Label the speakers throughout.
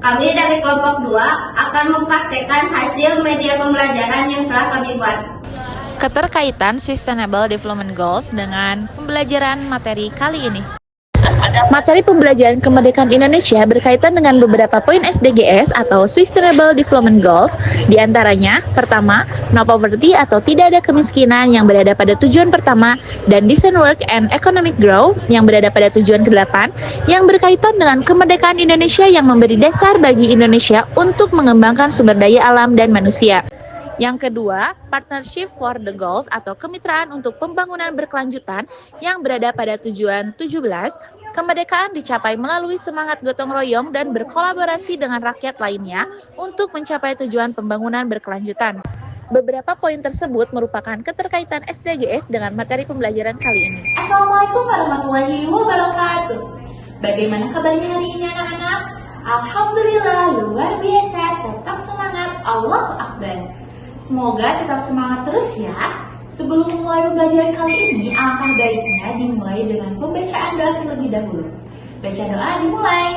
Speaker 1: Kami dari kelompok 2 akan mempraktekkan hasil media pembelajaran yang telah kami buat.
Speaker 2: Keterkaitan Sustainable Development Goals dengan pembelajaran materi kali ini. Materi pembelajaran kemerdekaan Indonesia berkaitan dengan beberapa poin SDGs atau Sustainable Development Goals. Di antaranya, pertama, no poverty atau tidak ada kemiskinan yang berada pada tujuan pertama, dan decent work and economic growth yang berada pada tujuan ke-8 yang berkaitan dengan kemerdekaan Indonesia yang memberi dasar bagi Indonesia untuk mengembangkan sumber daya alam dan manusia. Yang kedua, Partnership for the Goals atau kemitraan untuk pembangunan berkelanjutan yang berada pada tujuan 17. Kemerdekaan dicapai melalui semangat gotong royong dan berkolaborasi dengan rakyat lainnya untuk mencapai tujuan pembangunan berkelanjutan. Beberapa poin tersebut merupakan keterkaitan SDGs dengan materi pembelajaran kali ini.
Speaker 3: Assalamualaikum warahmatullahi wabarakatuh. Bagaimana kabarnya hari ini anak-anak? Alhamdulillah luar biasa, tetap semangat, Allahu Akbar. Semoga tetap semangat terus ya. Sebelum memulai pembelajaran kali ini, alangkah baiknya dimulai dengan pembacaan doa terlebih dahulu. Baca doa dimulai.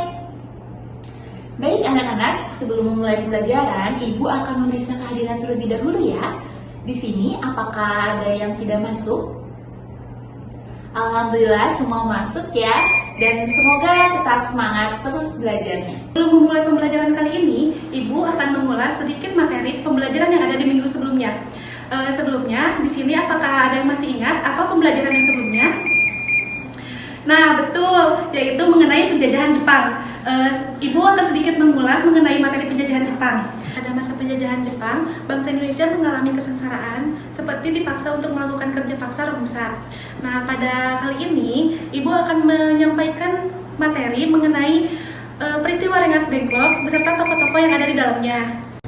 Speaker 3: Baik anak-anak, sebelum memulai pembelajaran, Ibu akan memeriksa kehadiran terlebih dahulu ya. Di sini apakah ada yang tidak masuk? Alhamdulillah semua masuk ya. Dan semoga tetap semangat terus belajarnya.
Speaker 4: Sebelum memulai pembelajaran kali ini, Ibu akan mengulas sedikit materi pembelajaran yang ada di minggu sebelumnya. Sebelumnya, di sini apakah ada yang masih ingat apa pembelajaran yang sebelumnya? Nah, betul, yaitu mengenai penjajahan Jepang. Ibu akan sedikit mengulas mengenai materi penjajahan Jepang. Pada masa penjajahan Jepang, bangsa Indonesia mengalami kesengsaraan seperti dipaksa untuk melakukan kerja paksa romusa. Nah, pada kali ini, Ibu akan menyampaikan materi mengenai peristiwa Rengas Dengklok beserta tokoh-tokoh yang ada di dalamnya.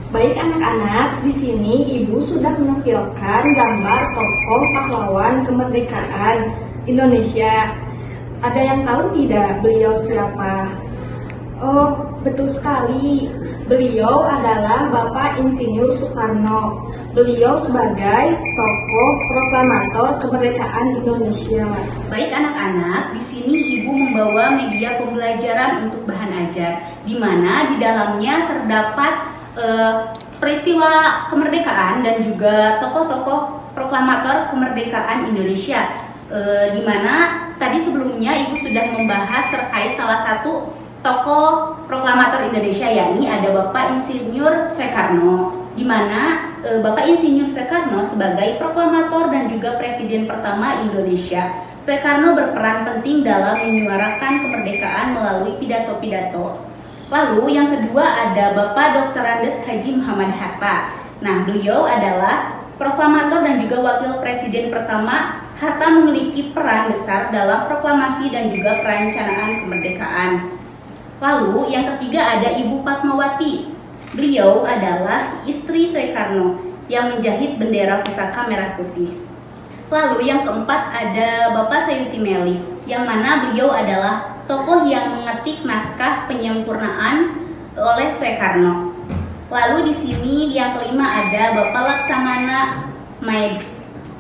Speaker 3: Baik anak-anak, di sini Ibu sudah menampilkan gambar tokoh pahlawan kemerdekaan Indonesia. Ada yang tahu tidak beliau siapa? Oh, betul sekali. Beliau adalah Bapak Insinyur Soekarno. Beliau sebagai tokoh proklamator kemerdekaan Indonesia.
Speaker 5: Baik anak-anak, di sini Ibu membawa media pembelajaran untuk bahan ajar, di mana di dalamnya terdapat peristiwa kemerdekaan dan juga tokoh-tokoh proklamator kemerdekaan Indonesia. Di mana tadi sebelumnya Ibu sudah membahas terkait salah satu tokoh proklamator Indonesia, yakni ada Bapak Insinyur Soekarno, di mana Bapak Insinyur Soekarno sebagai proklamator dan juga presiden pertama Indonesia. Soekarno berperan penting dalam menyuarakan kemerdekaan melalui pidato-pidato. Lalu yang kedua ada Bapak Dr. Andes Haji Muhammad Hatta. Nah, beliau adalah proklamator dan juga wakil presiden pertama. Hatta memiliki peran besar dalam proklamasi dan juga perencanaan kemerdekaan. Lalu yang ketiga ada Ibu Fatmawati. Beliau adalah istri Soekarno yang menjahit bendera pusaka merah putih. Lalu yang keempat ada Bapak Sayuti Meli, yang mana beliau adalah tokoh yang mengetik naskah penyempurnaan oleh Soekarno. Lalu di sini yang kelima ada Bapak Laksamana Maed,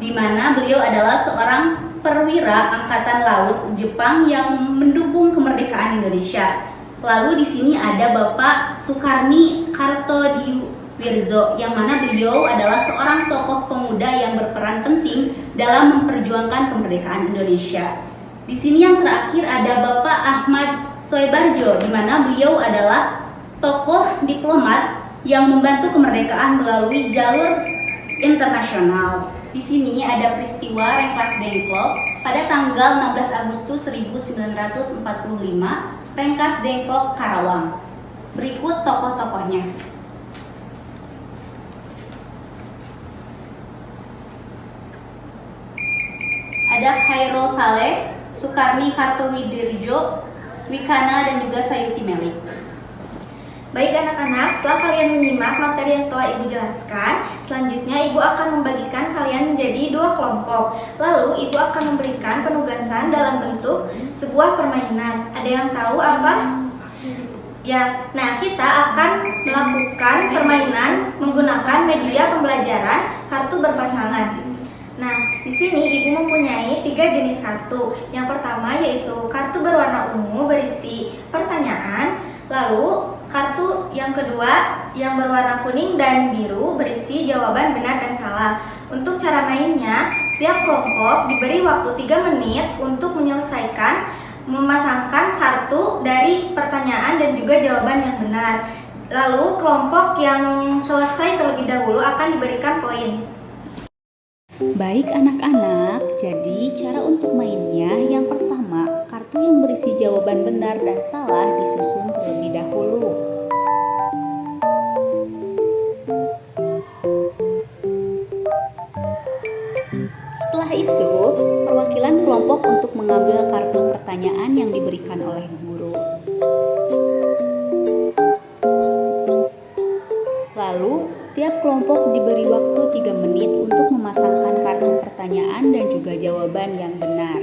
Speaker 5: di mana beliau adalah seorang perwira angkatan laut Jepang yang mendukung kemerdekaan Indonesia. Lalu di sini ada Bapak Sukarni Kartodiwirzo, yang mana beliau adalah seorang tokoh pemuda yang berperan penting dalam memperjuangkan kemerdekaan Indonesia. Di sini yang terakhir ada Bapak Ahmad Soebarjo, di mana beliau adalah tokoh diplomat yang membantu kemerdekaan melalui jalur internasional. Di sini ada peristiwa Rengas Dengklok pada tanggal 16 Agustus 1945, Rengas Dengklok Karawang. Berikut tokoh-tokohnya. Ada Khairul Saleh, Sukarni Kartowidirjo, Wikana, dan juga Sayuti Meli.
Speaker 1: Baik anak-anak, setelah kalian menyimak materi yang telah Ibu jelaskan, selanjutnya Ibu akan membagikan kalian menjadi 2 kelompok. Lalu Ibu akan memberikan penugasan dalam bentuk sebuah permainan. Ada yang tahu apa? Ya, nah kita akan melakukan permainan menggunakan media pembelajaran kartu berpasangan. Nah, di sini Ibu mempunyai 3 jenis kartu. Yang pertama yaitu kartu berwarna ungu berisi pertanyaan, lalu kartu Yang kedua, yang berwarna kuning dan biru berisi jawaban benar dan salah. Untuk cara mainnya, setiap kelompok diberi waktu 3 menit untuk menyelesaikan memasangkan kartu dari pertanyaan dan juga jawaban yang benar. Lalu kelompok yang selesai terlebih dahulu akan diberikan poin.
Speaker 5: Baik anak-anak, jadi cara untuk mainnya yang pertama, kartu yang berisi jawaban benar dan salah disusun terlebih dahulu. Setelah itu, perwakilan kelompok untuk mengambil kartu pertanyaan yang diberikan oleh guru. Lalu, setiap kelompok diberi waktu 3 menit untuk memasangkan kartu pertanyaan dan juga jawaban yang benar.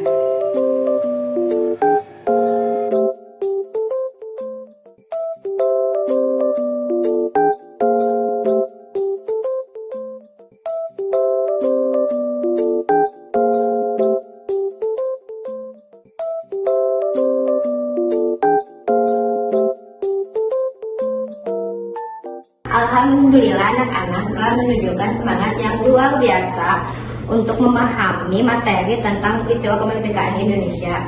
Speaker 1: Alhamdulillah anak-anak telah menunjukkan semangat yang luar biasa untuk memahami materi tentang peristiwa kemerdekaan Indonesia.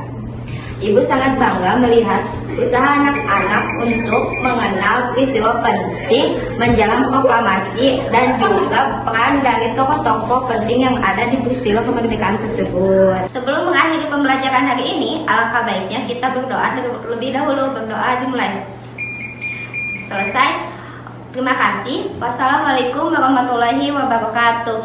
Speaker 1: Ibu sangat bangga melihat usaha anak-anak untuk mengenal peristiwa penting menjelang proklamasi dan juga peran dari tokoh-tokoh penting yang ada di peristiwa kemerdekaan tersebut. Sebelum mengakhiri pembelajaran hari ini, alangkah baiknya kita berdoa terlebih dahulu. Berdoa dimulai. Selesai. Terima kasih. Wassalamualaikum warahmatullahi wabarakatuh.